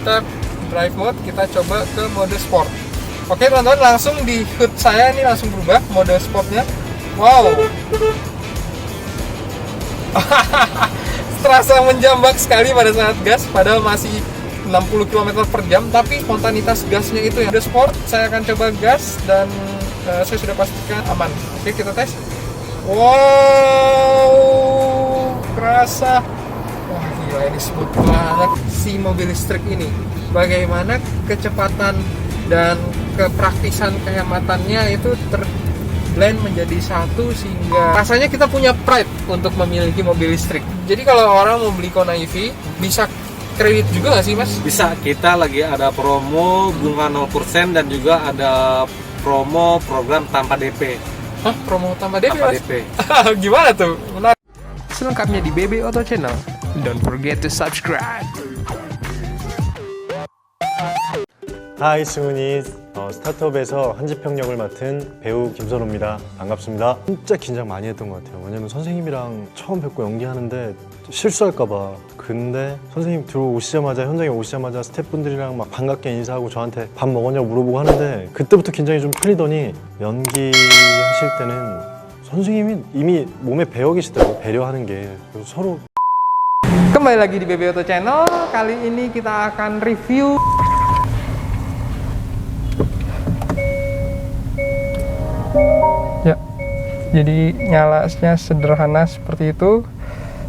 tap drive mode, kita coba ke mode sport. Oke teman-teman, langsung di HUD saya ini langsung berubah mode sportnya. Wow. Terasa menjambak sekali pada saat gas, padahal masih 60 km per jam, tapi spontanitas gasnya itu yang mode sport. Saya akan coba gas dan saya sudah pastikan aman. Oke, kita tes. Wow, kerasa. Wah gila, ini smooth banget si mobil listrik ini. Bagaimana kecepatan dan kepraktisan kehematannya itu terblend menjadi satu, sehingga rasanya kita punya pride untuk memiliki mobil listrik. Jadi kalau orang mau beli Kona EV, bisa kredit juga nggak sih mas? Bisa, kita lagi ada promo bunga 0% dan juga ada promo program tanpa DP. Hah? Promo tanpa DP? Tanpa mas? DP. Gimana tuh? Menarik. Selengkapnya di BB Auto Channel. Don't forget to subscribe. 하이 승훈이 스타트업에서 한지평역을 맡은 배우 김선호입니다. 반갑습니다. 진짜 긴장 많이 했던 것 같아요. 왜냐면 선생님이랑 처음 뵙고 연기하는데 실수할까봐. 근데 선생님 들어오시자마자, 현장에 오시자마자 스태프분들이랑 막 반갑게 인사하고 저한테 밥 먹었냐고 물어보고 하는데 그때부터 긴장이 좀 풀리더니 연기하실 때는 선생님이 이미 몸에 배어 계시더라고요. 배려하는 게. 그래서 서로. Kembali lagi di BB Auto Channel. Kali ini kita akan review ya, jadi nyalanya sederhana seperti itu.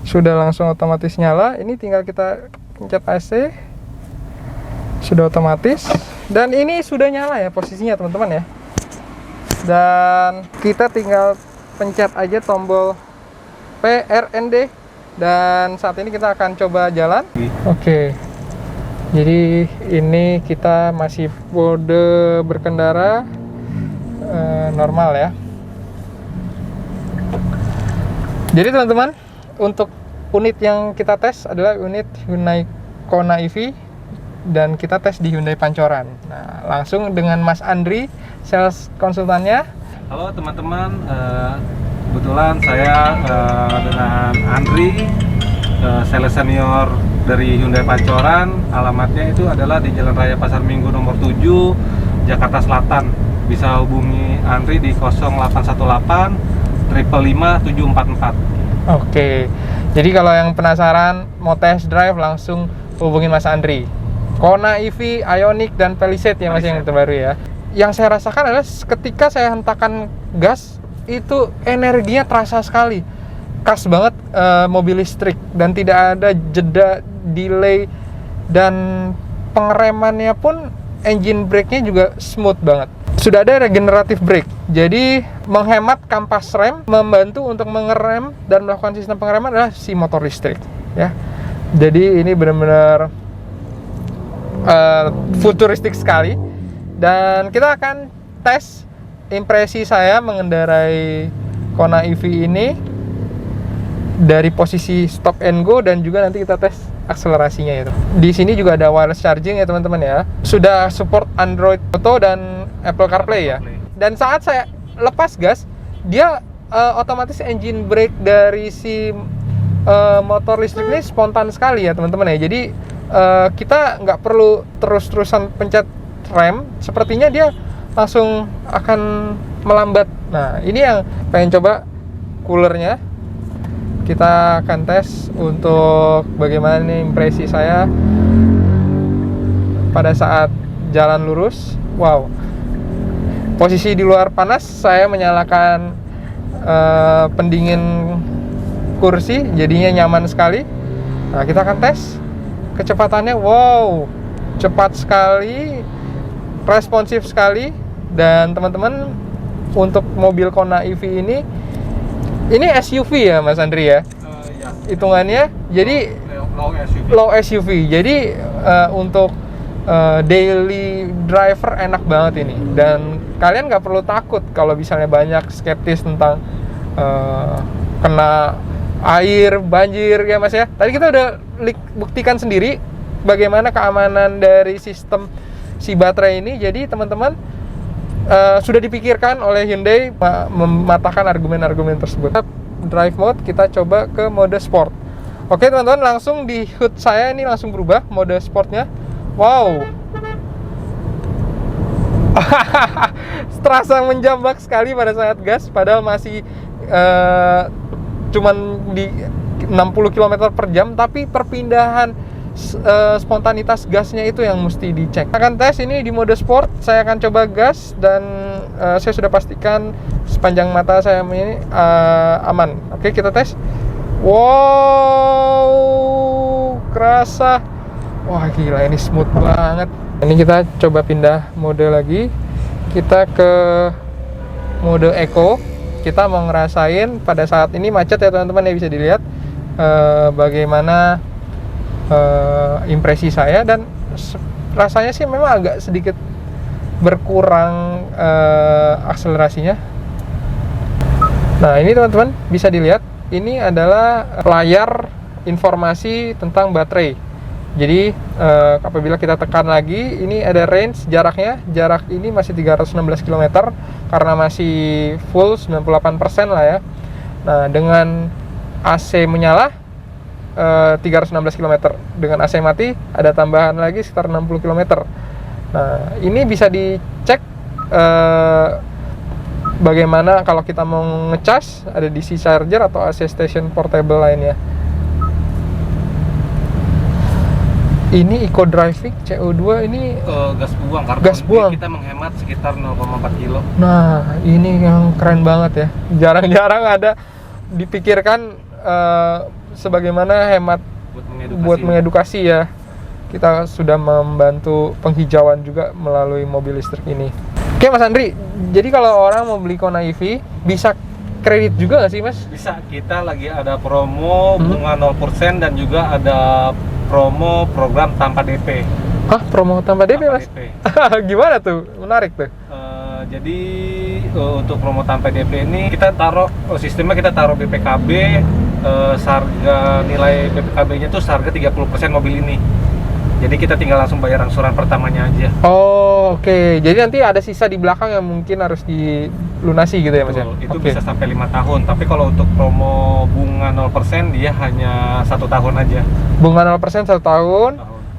Sudah langsung otomatis nyala. Ini tinggal kita pencet AC, sudah otomatis. Dan ini sudah nyala ya posisinya teman-teman ya. Dan kita tinggal pencet aja tombol PRND. Dan saat ini kita akan coba jalan. Oke. Jadi ini kita masih mode berkendara normal ya. Jadi teman-teman, untuk unit yang kita tes adalah unit Hyundai Kona EV dan kita tes di Hyundai Pancoran. Nah, langsung dengan Mas Andri, sales konsultannya. Halo teman-teman, kebetulan saya dengan Andri, sales senior dari Hyundai Pancoran. Alamatnya itu adalah di Jalan Raya Pasar Minggu nomor 7, Jakarta Selatan. Bisa hubungi Andri di 0818 555 744. Oke, jadi kalau yang penasaran mau test drive langsung hubungin Mas Andri. Kona EV, Ioniq, dan Palisade ya mas yang terbaru ya. Yang saya rasakan adalah ketika saya hentakan gas, itu energinya terasa sekali. Khas banget mobil listrik dan tidak ada jeda, delay, dan pengeremannya pun engine brake-nya juga smooth banget. Sudah ada regenerative brake, jadi menghemat kampas rem, membantu untuk mengerem dan melakukan sistem pengereman adalah si motor listrik ya. Jadi ini benar-benar futuristik sekali. Dan kita akan tes impresi saya mengendarai Kona EV ini dari posisi stop and go, dan juga nanti kita tes akselerasinya itu. Di sini juga ada wireless charging ya teman-teman ya. Sudah support Android Auto dan Apple CarPlay ya. Dan saat saya lepas gas, dia otomatis engine brake dari si motor listrik ini spontan sekali ya teman-teman ya. Jadi kita nggak perlu terus-terusan pencet rem, sepertinya dia langsung akan melambat. Nah ini yang pengen coba coolernya. Kita akan tes untuk bagaimana nih impresi saya pada saat jalan lurus. Wow, posisi di luar panas, saya menyalakan pendingin kursi, jadinya nyaman sekali. Nah kita akan tes kecepatannya. Wow, cepat sekali, responsif sekali. Dan teman-teman, untuk mobil Kona EV ini SUV ya Mas Andri ya? Ya. Hitungannya jadi low SUV. Jadi untuk daily driver enak banget ini. Dan kalian nggak perlu takut kalau misalnya banyak skeptis tentang kena air, banjir ya Mas ya. Tadi kita udah buktikan sendiri bagaimana keamanan dari sistem si baterai ini. Jadi teman-teman, sudah dipikirkan oleh Hyundai mematahkan argumen-argumen tersebut. Drive mode, kita coba ke mode sport. Oke teman-teman, langsung di HUD saya ini langsung berubah mode sportnya. Wow. Terasa menjambak sekali pada saat gas, padahal masih cuman di 60 km per jam, tapi perpindahan spontanitas gasnya itu yang mesti dicek. Saya akan tes ini di mode sport, saya akan coba gas dan saya sudah pastikan sepanjang mata saya ini aman. Oke, kita tes. Wow, kerasa. Wah gila, ini smooth banget. Ini kita coba pindah mode lagi. Kita ke mode eco. Kita mau ngerasain pada saat ini macet ya teman-teman, ya bisa dilihat bagaimana impresi saya, dan rasanya sih memang agak sedikit berkurang akselerasinya. Nah ini teman-teman bisa dilihat, ini adalah layar informasi tentang baterai. Jadi apabila kita tekan lagi, ini ada range jaraknya. Jarak ini masih 316 km karena masih full 98% lah ya. Nah dengan AC menyala 316 km, dengan AC mati ada tambahan lagi sekitar 60 km. Nah ini bisa dicek bagaimana kalau kita mau ngecas, ada DC charger atau AC station portable lainnya. Ini eco driving CO2 ini gas buang, karbon. Gas buang. Kita menghemat sekitar 0,4 kilo. Nah ini yang keren banget ya, jarang-jarang ada dipikirkan sebagaimana hemat buat mengedukasi ya. Kita sudah membantu penghijauan juga melalui mobil listrik ini. Oke Mas Andri, jadi kalau orang mau beli Kona EV bisa kredit juga nggak sih Mas? Bisa, kita lagi ada promo bunga 0% dan juga ada promo program tanpa DP. Hah, promo tanpa DP Mas? DP. Gimana tuh? Menarik tuh. Jadi untuk promo tanpa DP ini kita taruh sistemnya, kita taruh BPKB, harga nilai BPKB-nya tuh harga 30% mobil ini. Jadi kita tinggal langsung bayar angsuran pertamanya aja. Oh, oke. Jadi nanti ada sisa di belakang yang mungkin harus dilunasi gitu ya Mas ya? Itu bisa sampai 5 tahun. Tapi kalau untuk promo bunga 0% dia hanya 1 tahun aja. Bunga 0% 1 tahun.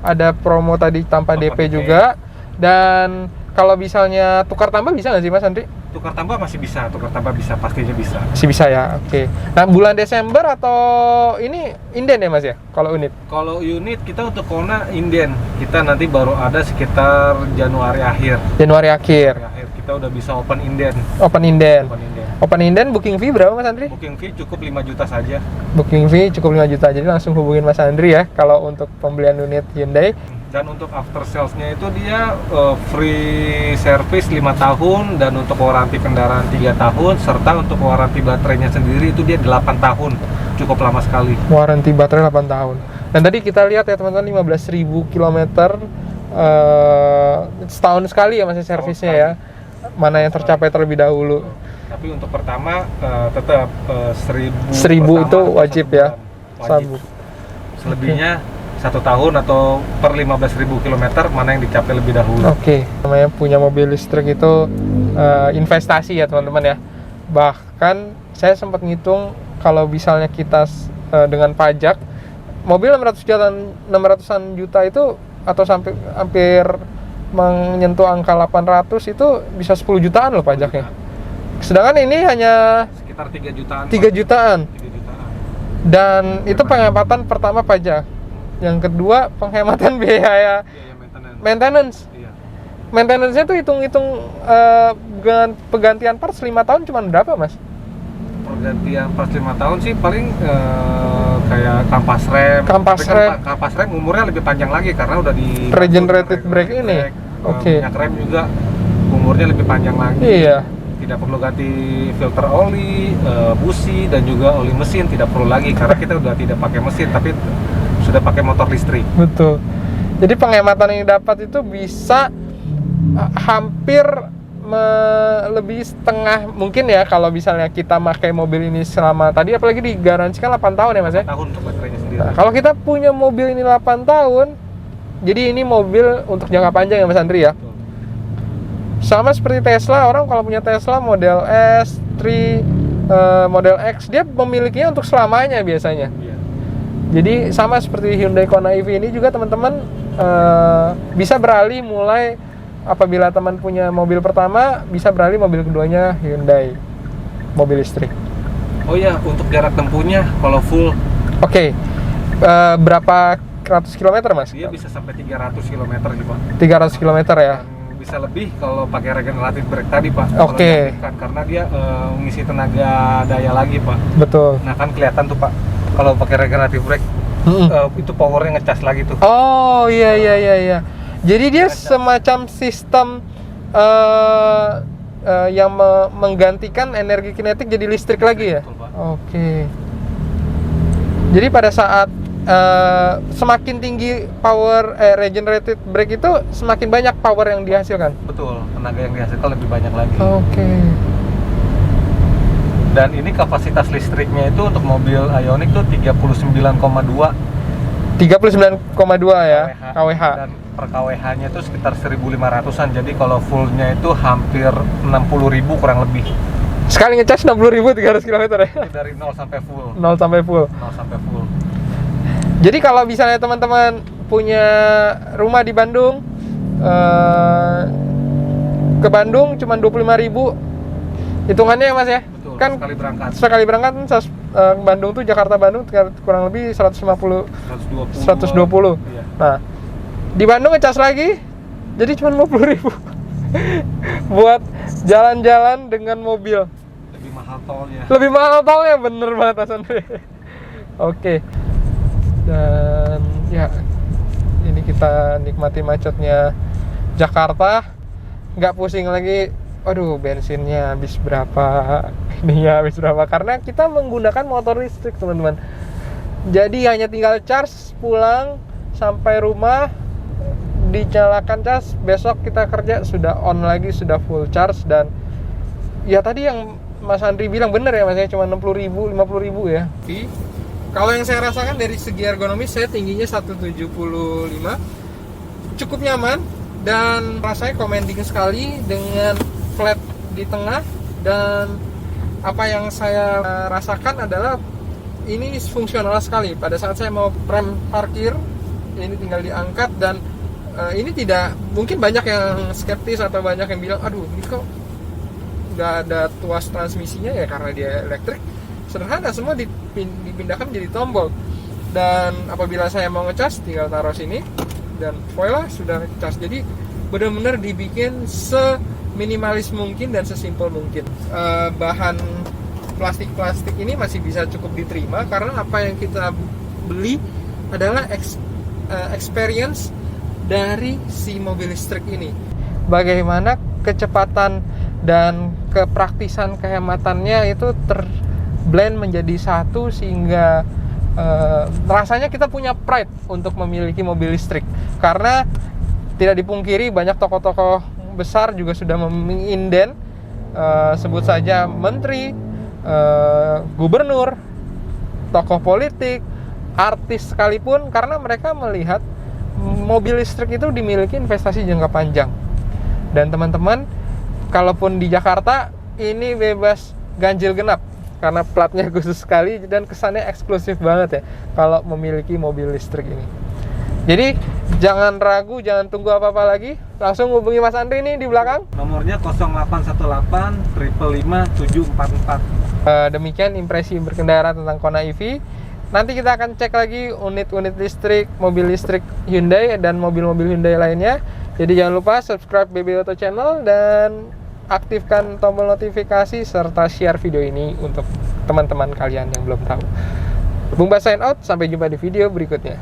Ada promo tadi tanpa DP juga. Dan kalau misalnya tukar tambah bisa nggak sih Mas Andri? Tukar tambah masih bisa, tukar tambah bisa, pastinya bisa. Masih bisa ya, oke. Nah bulan Desember atau ini inden ya Mas ya, kalau unit? Kalau unit kita untuk Kona inden, kita nanti baru ada sekitar Januari akhir. Januari akhir. Kita udah bisa open inden. Open inden. Open inden, booking fee berapa Mas Andri? Booking fee cukup 5 juta saja. Booking fee cukup 5 juta, jadi langsung hubungin Mas Andri ya kalau untuk pembelian unit Hyundai. Dan untuk after sales-nya itu dia free service 5 tahun, dan untuk waranti kendaraan 3 tahun, serta untuk waranti baterainya sendiri itu dia 8 tahun. Cukup lama sekali. Waranti baterai 8 tahun. Dan tadi kita lihat ya teman-teman, 15.000 km setahun sekali ya masih servisnya ya. Mana yang tercapai terlebih dahulu. Tapi untuk pertama tetap 1.000 itu wajib ya. Wajib. Selebihnya 1 tahun atau per 15.000 km mana yang dicapai lebih dahulu. Oke. Namanya punya mobil listrik itu investasi ya teman-teman ya. Bahkan saya sempat ngitung kalau misalnya kita dengan pajak mobil 600-an juta itu, atau sampai hampir menyentuh angka 800 itu bisa 10 jutaan loh pajaknya. Sedangkan ini hanya sekitar 3 jutaan. 3 jutaan. 3 jutaan. Dan itu penghematan pertama pajak. Yang kedua penghematan biaya maintenance. Iya. Maintenance-nya tuh hitung-hitung penggantian parts 5 tahun cuma berapa Mas? Pergantian pas 5 tahun sih paling kayak kampas rem. Kampas rem umurnya lebih panjang lagi karena udah di regenerated brake ini. Oke. Minyak rem juga umurnya lebih panjang lagi. Iya. Tidak perlu ganti filter oli, busi, dan juga oli mesin tidak perlu lagi karena kita udah tidak pakai mesin tapi sudah pakai motor listrik. Betul. Jadi penghematan yang dapat itu bisa hampir lebih setengah mungkin ya kalau misalnya kita pakai mobil ini selama tadi, apalagi digaransikan 8 tahun ya Mas ya. 8 tahun untuk baterainya sendiri. Nah, kalau kita punya mobil ini 8 tahun, jadi ini mobil untuk jangka panjang ya Mas Andri ya. Betul. Sama seperti Tesla, orang kalau punya Tesla Model S, 3, Model X, dia memilikinya untuk selamanya biasanya. Iya. Jadi sama seperti Hyundai Kona EV ini juga teman-teman, bisa beralih mulai apabila teman punya mobil pertama, bisa beralih mobil keduanya Hyundai mobil listrik. Oh iya, untuk jarak tempuhnya kalau full Oke, berapa ratus kilometer mas? dia bisa sampai 300 km nih Pak. 300 km ya? Dan bisa lebih kalau pakai regeneratif brake tadi Pak. Oke. Karena dia mengisi tenaga daya lagi Pak. Betul. Nah kan kelihatan tuh Pak, kalau pakai regeneratif brake itu powernya ngecas lagi tuh. Oh iya. Jadi dia semacam sistem yang menggantikan energi kinetik jadi listrik lagi ya? Betul, Pak. Oke. Jadi pada saat semakin tinggi power regenerative brake itu, semakin banyak power yang dihasilkan. Betul, tenaga yang dihasilkan lebih banyak lagi. Oke. Dan ini kapasitas listriknya itu untuk mobil Ioniq tuh 39,2 ya kWh. Dan per kWh-nya itu sekitar 1.500-an. Jadi kalau fullnya itu hampir 60.000 kurang lebih. Sekali ngecas 60.000 300 km ya? Itu dari 0 sampai full. 0 sampai full. 0 sampai full. Jadi kalau misalnya teman-teman punya rumah di Bandung, ke Bandung cuma 25.000 hitungannya ya mas ya? Betul, Kan sekali berangkat Bandung tuh Jakarta-Bandung kurang lebih 120. 120. Iya. Nah, di Bandung ngecas lagi jadi cuma 50.000 buat jalan-jalan dengan mobil. Lebih mahal tolnya. Lebih mahal tolnya, bener banget Mas Andre. Oke. Dan ya, ini kita nikmati macetnya Jakarta, nggak pusing lagi. Aduh, bensinnya habis berapa, ininya habis berapa, karena kita menggunakan motor listrik teman-teman. Jadi hanya tinggal charge, pulang sampai rumah, dinyalakan cas, besok kita kerja sudah on lagi, sudah full charge. Dan ya tadi yang Mas Andri bilang bener ya mas ya, cuma 60.000, 50.000 ya. Kalau yang saya rasakan dari segi ergonomis, saya tingginya 175, cukup nyaman dan rasanya commanding sekali dengan flat di tengah. Dan apa yang saya rasakan adalah ini fungsional sekali. Pada saat saya mau rem parkir, ini tinggal diangkat. Dan ini tidak, mungkin banyak yang skeptis atau banyak yang bilang, aduh ini kok nggak ada tuas transmisinya ya karena dia elektrik. Sederhana, semua dipindahkan menjadi tombol. Dan apabila saya mau ngecas, tinggal taruh sini dan voila, sudah ngecas. Jadi benar-benar dibikin seminimalis mungkin dan sesimpel mungkin. Bahan plastik-plastik ini masih bisa cukup diterima karena apa yang kita beli adalah experience dari si mobil listrik ini. Bagaimana kecepatan dan kepraktisan kehematannya itu terblend menjadi satu, sehingga rasanya kita punya pride untuk memiliki mobil listrik. Karena tidak dipungkiri banyak tokoh-tokoh besar juga sudah menginden, sebut saja menteri, gubernur, tokoh politik, artis sekalipun, karena mereka melihat mobil listrik itu dimiliki investasi jangka panjang. Dan teman-teman, kalaupun di Jakarta ini bebas ganjil genap karena platnya khusus sekali dan kesannya eksklusif banget ya kalau memiliki mobil listrik ini. Jadi jangan ragu, jangan tunggu apa-apa lagi, langsung hubungi Mas Andri nih di belakang. Nomornya 0818 555 744. Demikian impresi berkendara tentang Kona EV. Nanti kita akan cek lagi unit-unit listrik, mobil listrik Hyundai dan mobil-mobil Hyundai lainnya. Jadi jangan lupa subscribe BB Auto Channel dan aktifkan tombol notifikasi serta share video ini untuk teman-teman kalian yang belum tahu. Bung Bas sign out, sampai jumpa di video berikutnya.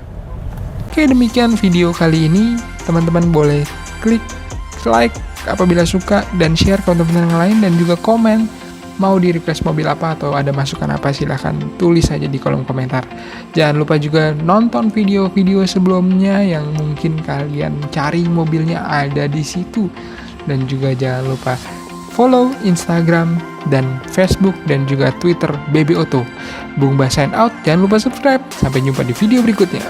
Oke, demikian video kali ini. Teman-teman boleh klik like apabila suka dan share ke teman-teman yang lain, dan juga komen mau di request mobil apa atau ada masukan apa, silahkan tulis saja di kolom komentar. Jangan lupa juga nonton video-video sebelumnya yang mungkin kalian cari mobilnya ada di situ. Dan juga jangan lupa follow Instagram dan Facebook dan juga Twitter BB Auto. Bung Bas sign out, jangan lupa subscribe. Sampai jumpa di video berikutnya.